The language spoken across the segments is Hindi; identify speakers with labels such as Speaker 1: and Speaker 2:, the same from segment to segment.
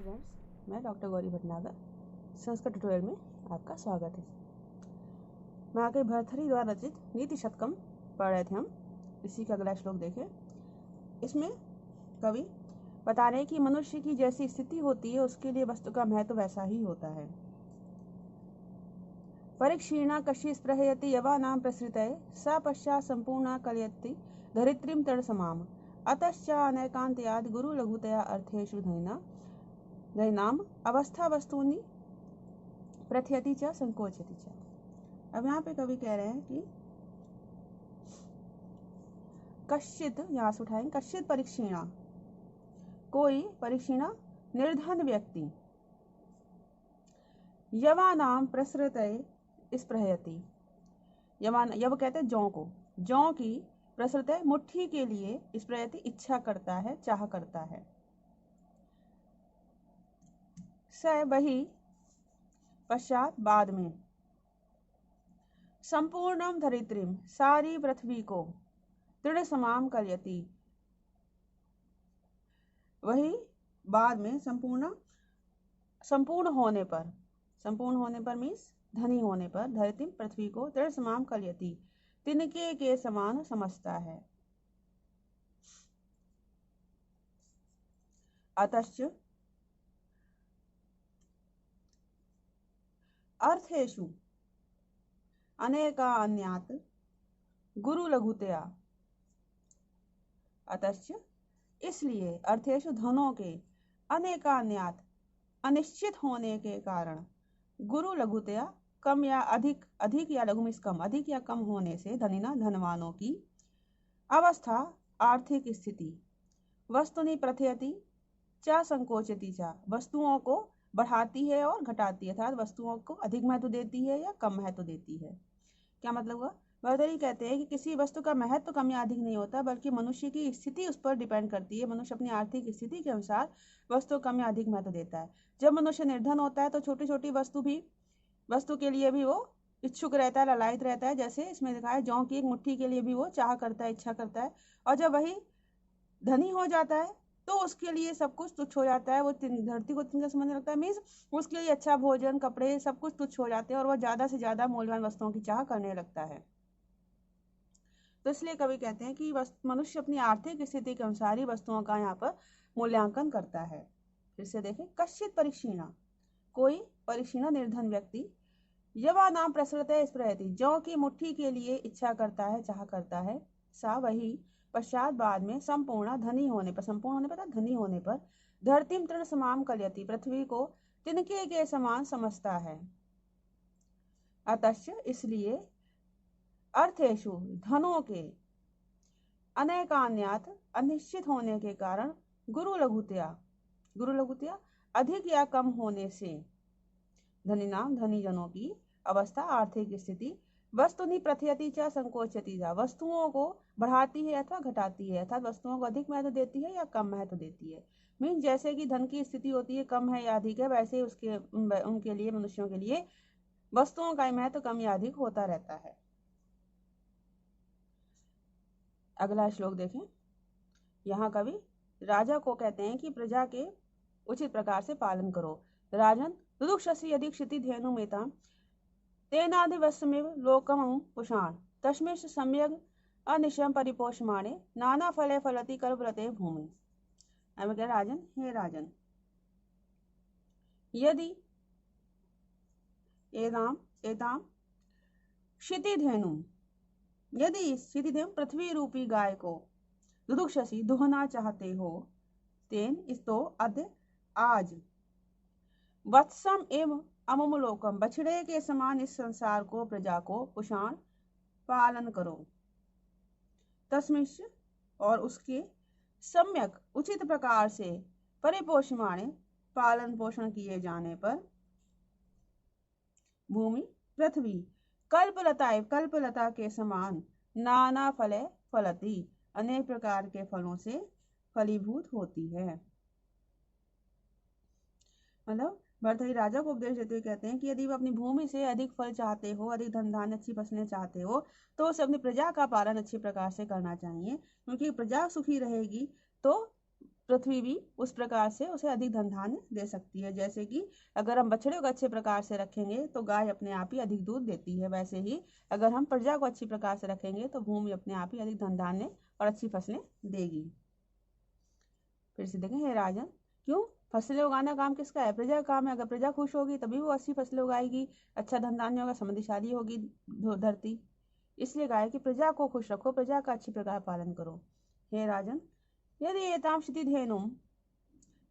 Speaker 1: स्टूडेंट्स, मैं डॉक्टर गौरी भटनागर संस्कृत ट्यूटोरियल में आपका स्वागत है। महाकवि भर्तृहरि द्वारा रचित नीति शतकम पढ़ रहे थे हम। इसी का अगला श्लोक देखें। इसमें कवि बता रहे हैं कि मनुष्य की जैसी स्थिति होती है उसके लिए वस्तु का महत्व वैसा ही होता है। परिक्षीणा कशी स्पृहयति यवानां प्रसृतये सा पश्चात् संपूर्णा कलयति धरित्रीं तरणसमाम अतश्च अनैकान्त्याद् गुरु लघुतया अर्थेषु धैनाम अवस्था वस्तूनि प्रथयति च संकोचति च। अब यहाँ पे कवि कह रहे हैं कि कश्चित, यहाँ से उठाएंगे, कश्चित परीक्षीणा, कोई परीक्षीणा निर्धन व्यक्ति, यवानाम प्रसृतये स्पृहयति, यवान यव कहते हैं जौ को, जौ की प्रसृतये मुट्ठी के लिए स्पृहयति इच्छा करता है, चाह करता है। स वही पश्चात बाद में संपूर्णम धरित्रीम सारी पृथ्वी को दृढ़ समाम कलयति, वही बाद में संपूर्ण होने पर मीन्स धनी होने पर धरित्रीम पृथ्वी को दृढ़ समाम कलयति तिनके के समान समझता है। अतश्च अर्थेषु अनेका अन्यात गुरु लघुतया, अतश्च इसलिए अर्थेषु धनों के अनेका अन्यात अनिश्चित होने के कारण गुरु लघुतया कम या अधिक, अधिक या लघु मीन्स कम, अधिक या कम होने से धनिना धनवानों की अवस्था आर्थिक स्थिति वस्तुनि प्रथयति च संकोचति च, वस्तुओं को बढ़ाती है और घटाती है, अर्थात वस्तुओं को अधिक महत्व देती है या कम महत्व देती है। क्या मतलब हुआ? भर्तृहरि कहते हैं कि किसी वस्तु का महत्व कम या अधिक नहीं होता, बल्कि मनुष्य की स्थिति उस पर डिपेंड करती है। मनुष्य अपनी आर्थिक स्थिति के अनुसार वस्तु कम या अधिक महत्व देता है। जब मनुष्य निर्धन होता है तो छोटी छोटी वस्तु के लिए भी वो इच्छुक रहता है, ललायित रहता है। जैसे इसमें लिखा है जौ की एक मुट्ठी के लिए भी वो चाह करता है, इच्छा करता है। और जब वही धनी हो जाता है तो उसके लिए सब कुछ तुच्छ हो जाता है। वो धरती को तिनका समझने लगता है, मीन्स उसके लिए अच्छा भोजन, कपड़े सब कुछ तुच्छ हो जाते हैं और वह ज्यादा से ज्यादा मूल्यवान वस्तुओं की चाह करने लगता है। तो इसलिए कवि कहते हैं कि मनुष्य अपनी आर्थिक स्थिति के अनुसार ही वस्तुओं का यहाँ पर मूल्यांकन करता है। फिर से देखें, कश्चित परीक्षीणा, कोई परीक्षीणा निर्धन व्यक्ति, यवानाम प्रसृतये स्पृहयति, जौ की मुट्ठी के लिए इच्छा करता है, चाह करता है, सा वही पश्चात बाद में संपूर्ण धनी होने पर धनी होने पर धरतीम तृण समाम कलयति, पृथ्वी को तिनके के समान समझता है। अतश्च इसलिए अर्थेषु धनों के अनेकान्यात अनिश्चित होने के कारण गुरु लघुतया अधिक या कम होने से धनीनाम धनी जनों की अवस्था आर्थिक स्थिति वस्तुनि प्रथयति च संकोचति च, वस्तुओं को बढ़ाती है अथवा घटाती है, अर्थात वस्तुओं को अधिक महत्व देती है या कम महत्व देती है। मीन जैसे कि धन की स्थिति होती है कम है या अधिक है, वैसे उनके लिए, मनुष्यों के लिए वस्तुओं का महत्व कम या अधिक होता रहता है। अगला श्लोक देखें। यहाँ कवि राजा को कहते हैं कि प्रजा के उचित प्रकार से पालन करो। राजन दुदुक्षसि यदि क्षितिधेनु मेता तेनादिवस्मेव लोकमं पुषाण तस्मिंश्च सम्यग् अनिशं परिपोषमाणे नाना फले फलति कल्पलते भूमि। अब क्या राजन, हे राजन, यदि एतां क्षितिधेनु, यदि क्षितिधेनु पृथ्वी रूपी गाय को दुदुक्षसि दुहना चाहते हो, तेन इस्तो अद्य आज वत्सम एवं अममलोकम, बछड़े के समान इस संसार को, प्रजा को पुषाण पालन करो। तस्मिंश्च और उसके सम्यक उचित प्रकार से परिपोषमाणे पालन पोषण किए जाने पर भूमि पृथ्वी कल्पलता के समान नाना फले फलती, अनेक प्रकार के फलों से फलीभूत होती है। मतलब भर्तृहरि राजा को उपदेश देते हुए कहते हैं कि यदि वह अपनी भूमि से अधिक फल चाहते हो, अधिक धन धान्य, अच्छी फसलें चाहते हो, तो उसे अपनी प्रजा का पालन अच्छी प्रकार से करना चाहिए, क्योंकि प्रजा सुखी रहेगी तो पृथ्वी भी उस प्रकार से उसे अधिक धन धान्य दे सकती है। जैसे कि अगर हम बछड़े को अच्छे प्रकार से रखेंगे तो गाय अपने आप ही अधिक दूध देती है, वैसे ही अगर हम प्रजा को अच्छी प्रकार से रखेंगे तो भूमि अपने आप ही अधिक धन धान्य और अच्छी फसलें देगी। फिर से देखें, हे राजन, क्यों फसलें उगाना काम किसका है? प्रजा का काम है। अगर प्रजा खुश होगी तभी वो अच्छी फसलें उगाएगी, अच्छा धन धान्य होगा, समृद्धिशाली होगी धरती। इसलिए कहा है कि प्रजा को खुश रखो, प्रजा का अच्छी प्रकार पालन करो। हे राजन, यदि एताम क्षिति धेनुम,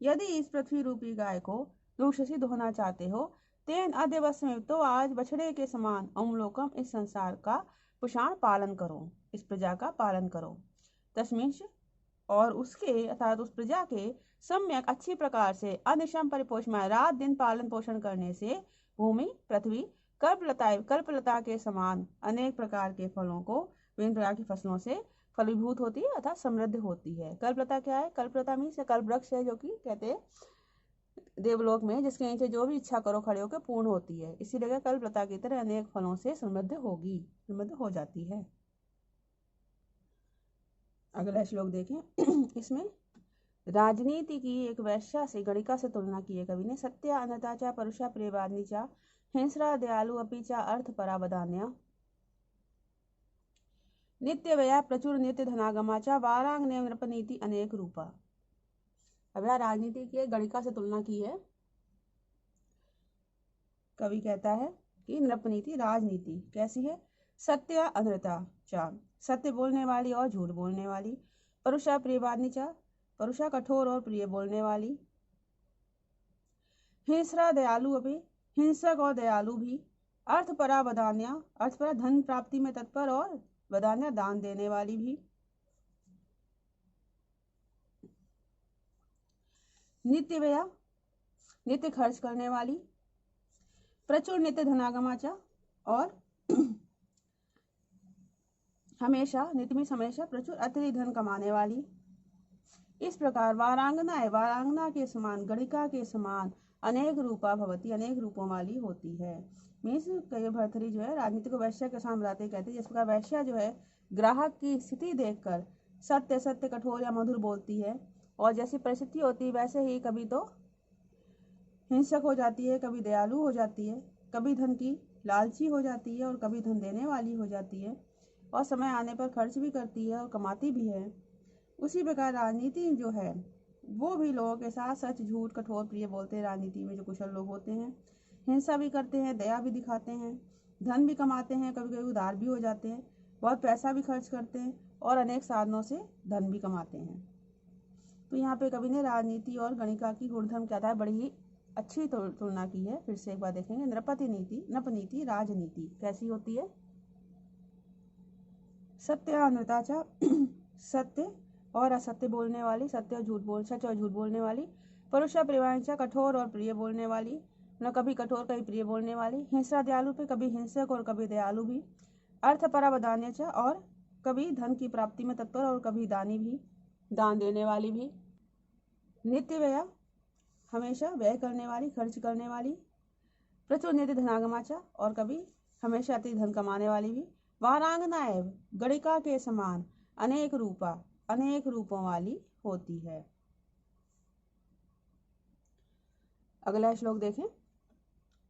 Speaker 1: यदि इस पृथ्वी रूपी गाय को दुग्धसी धोना चाहते हो, तेन अद्यवस्मेव, तो आज बछड़े के समान अमलोकम, इस संसार का पुषाण पालन करो, इस प्रजा का पालन करो। तस्मिंश, और उसके अर्थात उस प्रजा के सम्यक अच्छी प्रकार से अनिशम परिपोषण, रात दिन पालन पोषण करने से भूमि पृथ्वी कल्पलता के समान अनेक प्रकार के फलों को, विभिन्न प्रकार की फसलों से फलीभूत होती है अर्थात समृद्ध होती है। कल्पलता क्या है? कल्पलता मीन्स कल्प वृक्ष है, जो कि कहते हैं देवलोक में, जिसके नीचे जो भी इच्छा करो खड़े होकर पूर्ण होती है। इसीलिए कल्पलता की तरह अनेक फलों से समृद्ध होगी, समृद्ध हो जाती है। अगला श्लोक देखें। इसमें राजनीति की एक वैश्या से गणिका से तुलना की है कवि ने। सत्या अनता चा परुषा प्रियवादिनी चा हिंस्रा दयालु अपि चा अर्थ परावधान्या नित्य व्यया प्रचुर नित्य धनागमाचा वारांग ने नृपनीति अनेक रूपा। अब यह राजनीति की गणिका से तुलना की है। कवि कहता है कि नृपनीति राजनीति कैसी है? सत्य अनृता चा, सत्य बोलने वाली और झूठ बोलने वाली। परुषा प्रियवादिनी चा, परुषा कठोर और प्रिय बोलने वाली। हिंस्रा दयालु अपि, हिंसक और दयालु भी। अर्थ परा वदान्या, अर्थ परा धन प्राप्ति में तत्पर, और वदान्या दान देने वाली भी। नित्य व्यया, नित्य खर्च करने वाली। प्रचुर नित्य धनागमाचा, और हमेशा, नित्य में हमेशा प्रचुर अतिरिक्त धन कमाने वाली। इस प्रकार वारांगना है, वारांगना के समान, गणिका के समान अनेक रूपा भवती, अनेक रूपों वाली होती है। मीन्स कई भर्तरी जो है राजनीति को वैश्या के समान बताते कहते हैं। जिस प्रकार वैश्या जो है ग्राहक की स्थिति देखकर सत्य सत्य कठोर या मधुर बोलती है, और जैसी परिस्थिति होती है वैसे ही कभी तो हिंसक हो जाती है, कभी दयालु हो जाती है, कभी धन की लालची हो जाती है, और कभी धन देने वाली हो जाती है, और समय आने पर खर्च भी करती है और कमाती भी है। उसी प्रकार राजनीति जो है वो भी लोगों के साथ सच झूठ कठोर प्रिय बोलते हैं। राजनीति में जो कुशल लोग होते हैं हिंसा भी करते हैं, दया भी दिखाते हैं, धन भी कमाते हैं, कभी कभी उदार भी हो जाते हैं, बहुत पैसा भी खर्च करते हैं, और अनेक साधनों से धन भी कमाते हैं। तो यहाँ पे कवि ने राजनीति और गणिका की गुणधर्म क्या था, बड़ी ही अच्छी तुलना की है। फिर से एक बार देखेंगे। नृपनीति राजनीति कैसी होती है? सत्य अनृता चा, सत्य और असत्य बोलने वाली, सत्य और झूठ सच और झूठ बोलने वाली। परुषा प्रियवांचा, कठोर और प्रिय बोलने वाली, न कभी कठोर कभी प्रिय बोलने वाली। हिंसा दयालु पे, कभी हिंसक और कभी दयालु भी। अर्थ परावधान्य चा, और कभी धन की प्राप्ति में तत्पर और कभी दानी भी, दान देने वाली भी। नित्य व्यया, हमेशा व्यय करने वाली, खर्च करने वाली। प्रचुर नित्य धनागमाचा, और कभी हमेशा अति धन कमाने वाली भी। वारांगना एवं गणिका के समान अनेक रूपा, अनेक रूपों वाली होती है। अगला श्लोक देखें।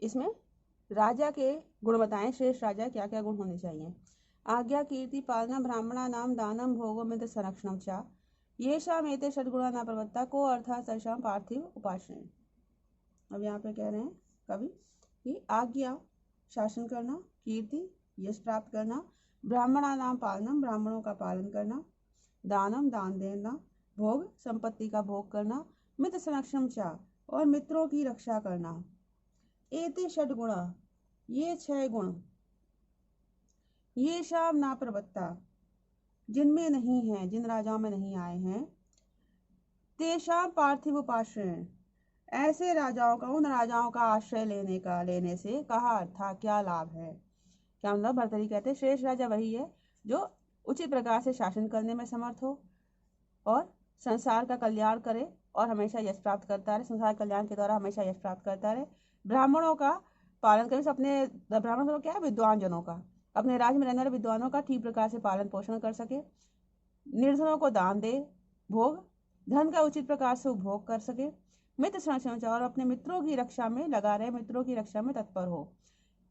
Speaker 1: इसमें राजा के गुण बताएं। श्रेष्ठ राजा क्या क्या गुण होने चाहिए? आज्ञा कीर्ति पालना ब्राह्मणा नाम दानम भोगो मित्र संरक्षणम चा येषाम एते षड्गुणा न प्रवत्ता को अर्थात सर्षाम पार्थिव उपासने। अब यहाँ पे कह रहे हैं कवि कि आज्ञा शासन करना, कीर्ति यश प्राप्त करना, ब्राह्मणा नाम पालनम ब्राह्मणों का पालन करना, दानम दान देना, भोग संपत्ति का भोग करना, मित्र संरक्षण चा और मित्रों की रक्षा करना। एते षड्गुणा, ये 6 गुण, ये शाम ना प्रवत्ता, जिनमें नहीं है, जिन राजाओं में नहीं आए हैं। तेषाम पार्थिव उपाश्रय, ऐसे राजाओं का, उन राजाओं का आश्रय लेने से कहा अर्था क्या लाभ है? क्या मतलब? भर्तृहरि कहते हैं श्रेष्ठ राजा वही है जो उचित प्रकार से शासन करने में समर्थ हो और संसार का कल्याण करे और हमेशा यश प्राप्त करता रहे, संसार कल्याण के द्वारा हमेशा यश प्राप्त करता रहे। ब्राह्मणों का पालन करे, अपने ब्राह्मणों क्या है? विद्वान जनों का, अपने राज्य में रहने वाले विद्वानों का ठीक प्रकार से पालन पोषण कर सके। निर्धनों को दान दे, भोग धन का उचित प्रकार से उपभोग कर सके, मित्र संरक्षण और अपने मित्रों की रक्षा में लगा रहे, मित्रों की रक्षा में तत्पर हो।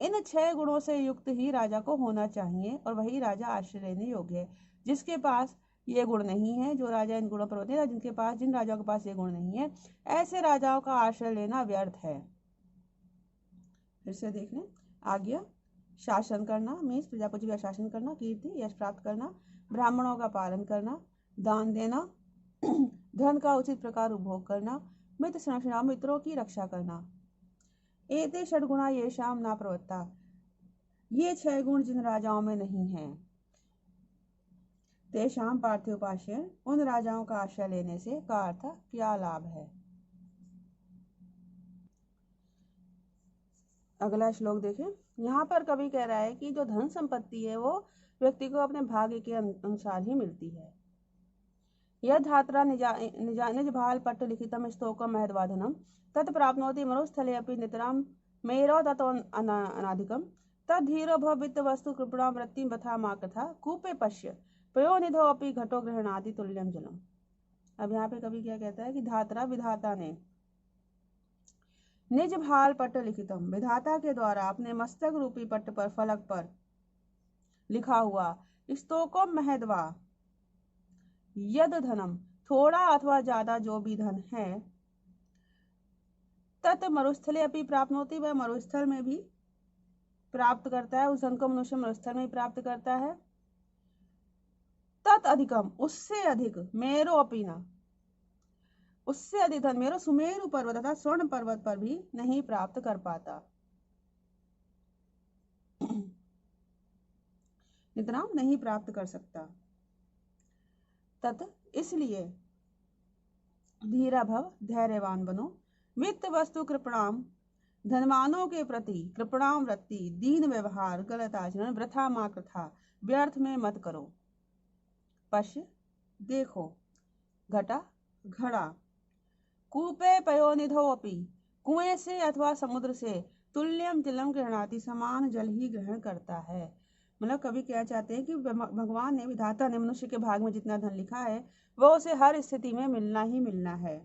Speaker 1: इन 6 गुणों से युक्त ही राजा को होना चाहिए और वही राजा आश्रय लेने योग्य है। जिसके पास ये गुण नहीं है, जो राजा इन गुणों पर होते हैं, जिन राजाओं के पास ये गुण नहीं है, ऐसे राजाओं का आश्रय लेना व्यर्थ है। फिर से देख लें। आज्ञा शासन करना मीन्स प्रजापति का शासन करना, कीर्ति यश प्राप्त करना, ब्राह्मणों का पालन करना, दान देना, धन का उचित प्रकार उपभोग करना, मित्र संरक्षण मित्रों की रक्षा करना। एते षड्गुणा येषाम न प्रवृत्ता, ये 6 गुण जिन राजाओं में नहीं है, तेषाम पार्थ्योपास्य, उन राजाओं का आश्रय लेने से का अर्थ क्या लाभ है। अगला श्लोक देखें। यहाँ पर कवि कह रहा है कि जो धन संपत्ति है वो व्यक्ति को अपने भाग्य के अनुसार ही मिलती है। यह धात्रा निज भाल पट्ट लिखितम स्तोकम महद्वाधनम तत् प्राप्नोति मरुस्थले अपि नितराम मेरो ततो अनाधिकम तद्धीरो भवित वस्तु कृपणा वृत्ति बथा मा कथा कूपे पश्य प्रयोनिधो अपि घटो ग्रहणादि तुल्यम जलम। अब यहाँ पे कवि क्या कहता है कि धात्रा विधाता ने निज भाल पट्ट लिखितम, विधाता के द्वारा अपने मस्तक रूपी पट्ट पर फलक पर लिखा हुआ स्तोकम महद्वा, यद धनम थोड़ा अथवा ज्यादा जो भी धन है, तत् मरुस्थले अपि प्राप्नोति, वह मरुस्थल में भी प्राप्त करता है, उस धन को मनुष्य मरुस्थल में प्राप्त करता है। तत् अधिकम, उससे अधिक, मेरो अपीना, उससे अधिक धन मेरो सुमेरु पर्वत तथा स्वर्ण पर्वत पर भी नहीं प्राप्त कर पाता, इतना नहीं प्राप्त कर सकता। तत् इसलिए धीरा भव, धैर्यवान बनो, वित्त वस्तु कृपणाम, धनवानों के प्रति कृपणाम वृत्ति, दीन व्यवहार, गलत आचरण, वृथा मा कृथा, व्यर्थ में मत करो। पश्य देखो, घटा घड़ा, कूपे पयोनिधो अपि, कुएं से अथवा समुद्र से, तुल्यम जलम गृह्णाति, समान जल ही ग्रहण करता है। मतलब कवि क्या चाहते हैं कि भगवान ने, विधाता ने मनुष्य के भाग में जितना धन लिखा है वो उसे हर स्थिति में मिलना ही मिलना है।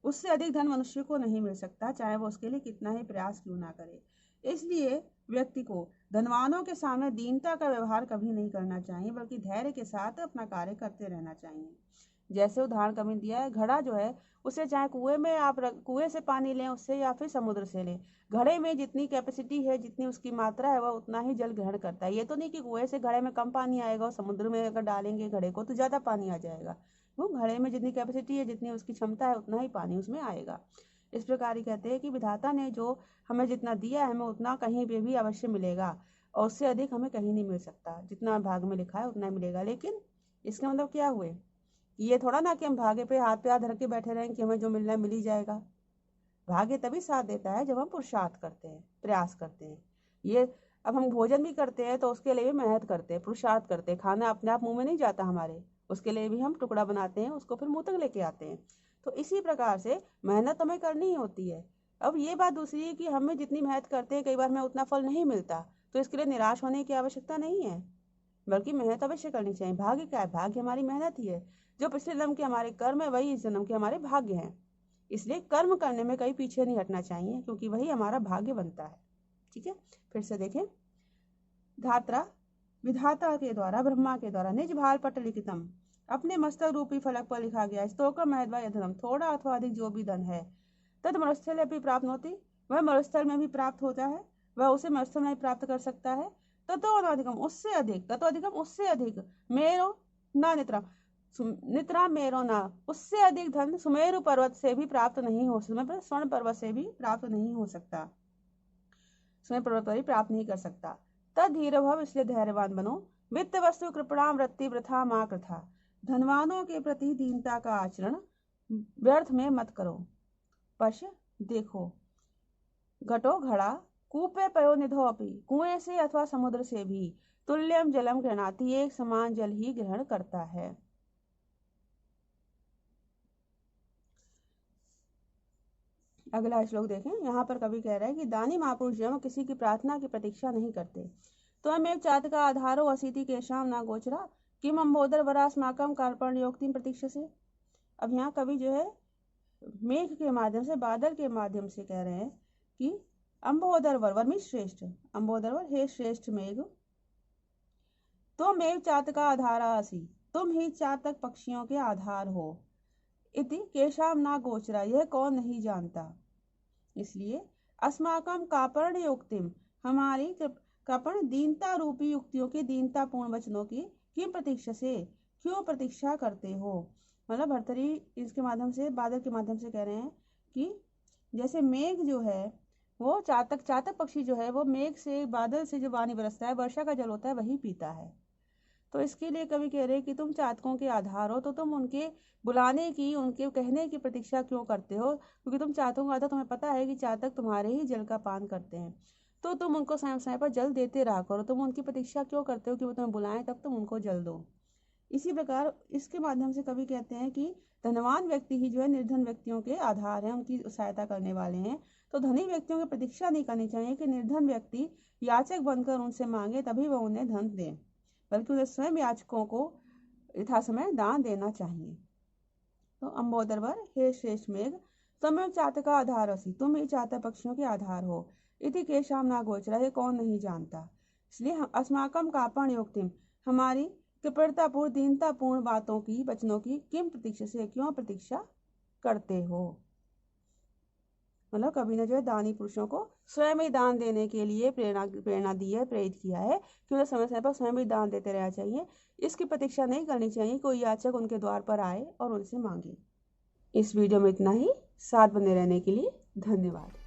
Speaker 1: उससे अधिक धन मनुष्य को नहीं मिल सकता, चाहे वो उसके लिए कितना ही प्रयास क्यों ना करे। इसलिए व्यक्ति को धनवानों के सामने दीनता का व्यवहार कभी नहीं करना चाहिए, बल्कि धैर्य के साथ अपना कार्य करते रहना चाहिए। जैसे उदाहरण कवि दिया है, घड़ा जो है उसे चाहे कुएं में आप कुएं से पानी लें उससे, या फिर समुद्र से लें, घड़े में जितनी कैपेसिटी है, जितनी उसकी मात्रा है, वह उतना ही जल ग्रहण करता है। ये तो नहीं कि कुएं से घड़े में कम पानी आएगा और समुद्र में अगर डालेंगे घड़े को तो ज्यादा पानी आ जाएगा। वो घड़े में जितनी कैपेसिटी है, जितनी उसकी क्षमता है, उतना ही पानी उसमें आएगा। इस प्रकार ही कहते हैं कि विधाता ने जो हमें जितना दिया है, हमें उतना कहीं पे भी अवश्य मिलेगा, और उससे अधिक हमें कहीं नहीं मिल सकता। जितना भाग में लिखा है उतना ही मिलेगा। लेकिन इसका मतलब क्या हुए, ये थोड़ा ना कि हम भाग्य पे हाथ धर के बैठे रहें कि हमें जो मिलना है मिल ही जाएगा। भाग्य तभी साथ देता है जब हम पुरुषार्थ करते हैं, प्रयास करते हैं। ये अब हम भोजन भी करते हैं तो उसके लिए भी मेहनत करते हैं, पुरुषार्थ करते हैं। खाना अपने आप मुंह में नहीं जाता हमारे, उसके लिए भी हम टुकड़ा बनाते हैं, उसको फिर मुंह तक लेके आते हैं। तो इसी प्रकार से मेहनत हमें करनी ही होती है। अब ये बात दूसरी है कि हमें जितनी मेहनत करते हैं कई बार हमें उतना फल नहीं मिलता, तो इसके लिए निराश होने की आवश्यकता नहीं है, बल्कि मेहनत अवश्य करनी चाहिए। भाग्य क्या है, भाग्य हमारी मेहनत ही है। जो पिछले जन्म के हमारे कर्म है वही इस जन्म के हमारे भाग्य हैं। इसलिए कर्म करने में कहीं पीछे नहीं हटना चाहिए, क्योंकि वही हमारा भाग्य बनता है। ठीक है, फिर से देखें। धात्रा विधाता के द्वारा, ब्रह्मा के द्वारा, निज भाल पट लिखितम, अपने मस्तक रूपी फलक पर लिखा गया, स्तोकम महद्वा यधनम, थोड़ा अथवा अधिक जो भी धन है, तद मरुस्थल भी प्राप्त होती, वह मरुस्थल में भी प्राप्त होता है, वह उसे मरुस्थल में प्राप्त कर सकता है। ततो अधिकम, उससे अधिक, ततो अधिकम उससे अधिक, मेरो ना नित्रा, नित्रा मेरो ना, उससे अधिक धन सुमेरु पर्वत से भी प्राप्त नहीं हो सकता, स्वर्ण पर्वत से भी प्राप्त नहीं हो सकता, स्वर्ण पर्वत पर भी प्राप्त नहीं कर सकता। तद धीर भव, इसलिए धैर्यवान बनो, वित्त वस्तु कृपणा वृत्ति वृथा मा कृथा, धनवानों के प्रति दीनता का आचरण व्यर्थ में मत करो। पश्य देखो, घटो घड़ा, कूपे पयो निधो अपि, कुएं से अथवा समुद्र से भी, तुल्यम जलम गृह्णाति, एक समान जल ही ग्रहण करता है। अगला श्लोक देखें। यहाँ पर कवि कह रहा है कि दानी महापुरुष जब किसी की प्रार्थना की प्रतीक्षा नहीं करते, तो हमें चात का आधारो असीति केशाम ना गोचरा किम अम्बोदर वरास्माकम कार्पण योक्तिम प्रतीक्षा से। अब यहाँ कवि जो है मेघ के माध्यम से, बादल के माध्यम से कह रहे हैं कि अम्बोदरवर, वर्मी श्रेष्ठ, अम्बोदरवर हे श्रेष्ठ मेघ, तुम एव चातका आधारासि, तुम ही चातक पक्षियों के आधार हो। इति केशाम ना गोचरा, यह कौन नहीं जानता। इसलिए अस्माकम कापर्ण युक्तिम, हमारी कृपण दीनता रूपी युक्तियों की, दीनतापूर्ण वचनों की, किम प्रतीक्षा से, क्यों प्रतीक्षा करते हो। मतलब भर्तरी इसके माध्यम से, बादल के माध्यम से कह रहे हैं कि जैसे मेघ जो है वो चातक पक्षी जो है वो मेघ से, बादल से जो पानी बरसता है, वर्षा का जल होता है, वही पीता है। तो इसके लिए कवि कह रहे हैं कि तुम चातकों के आधार हो, तो तुम उनके बुलाने की, उनके कहने की प्रतीक्षा क्यों करते हो, क्योंकि तुम चातकों का आधार, तुम्हें पता है कि चातक तुम्हारे ही जल का पान करते हैं, तो तुम उनको समय समय पर जल देते रहा करो। तुम उनकी प्रतीक्षा क्यों करते हो कि वो तुम्हें बुलाएं, तब तुम उनको जल दो। इसी प्रकार इसके माध्यम से कवि कहते हैं कि धनवान व्यक्ति ही जो है निर्धन व्यक्तियों के आधार हैं, उनकी सहायता करने वाले हैं। तो धनी व्यक्तियों की प्रतीक्षा नहीं करनी चाहिए कि निर्धन व्यक्ति याचक बनकर उनसे मांगे तभी वह उन्हें धन दें, बल्कि उन्हें स्वयं याचकों को यथासमय दान देना चाहिए। तो अम्बोदरवर हे श्रेष्ठ मेघ, तुम चातका आधारसि, तुम ही चातक पक्षियों के आधार हो। इति केशाम ना गोचरा, ये कौन नहीं जानता। इसलिए अस्माकम कापण युक्तिम, हमारी कृपणतापूर्ण, दीनतापूर्ण बातों की, वचनों की, किम प्रतीक्षा से, क्यों प्रतीक्षा करते हो। मतलब कवि ने जो है दानी पुरुषों को स्वयं ही दान देने के लिए प्रेरणा दी है, प्रेरित किया है कि उन्हें समय समय पर स्वयं ही दान देते रहना चाहिए। इसकी प्रतीक्षा नहीं करनी चाहिए कोई याचक उनके द्वार पर आए और उनसे मांगे। इस वीडियो में इतना ही। साथ बने रहने के लिए धन्यवाद।